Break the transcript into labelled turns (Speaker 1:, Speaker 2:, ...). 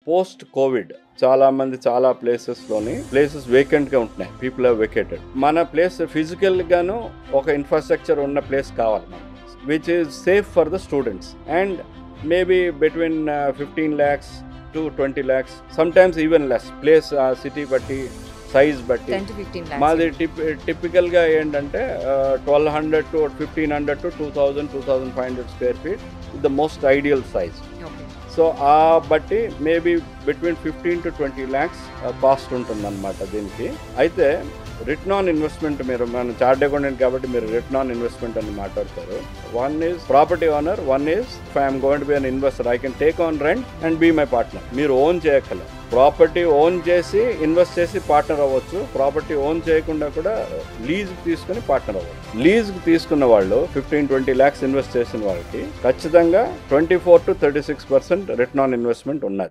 Speaker 1: Post Covid చాలా మంది చాలా ప్లేసెస్ వేకెంట్ గా ఉంటున్నాయి. People have vacated. మన ప్లేస్ ఫిజికల్ గాను ఒక ఇన్ఫ్రాస్ట్రక్చర్ ఉన్న ప్లేస్ కావాలి మనకి, which is safe for the students and maybe between 15 lakhs to 20 lakhs, sometimes even less. Place city బట్టి, సైజ్ బట్టి. మాది టిపికల్గా ఏంటంటే 1200 to 1500 to 2500 square feet is the most ideal size. So ఆ బట్టి maybe between 15 to 20 lakhs cost ఉంటుందన్నమాట దీనికి. అయితే return on investment, మీరు మన చార్ట్ అకౌంటెంట్ కాబట్టి మీరు రిటర్న్ ఆన్ ఇన్వెస్ట్మెంట్ అని మాట్లాడతారు. One is property owner, one is if I'm going to be an investor I can take on rent and be my partner. మీరు ఓన్ చేయక్కర్లేదు, property own చేసి invest చేసి partner అవ్వచ్చు. Property own చేయకుండా కూడా lease తీసుకుని పార్ట్నర్ అవ్వచ్చు. Lease తీసుకున్న వాళ్ళు 15-20 lakhs ఇన్వెస్ట్ చేసిన వాళ్ళకి ఖచ్చితంగా 24 to 36% రిటర్న్ ఆన్ ఇన్వెస్ట్మెంట్ ఉన్నది.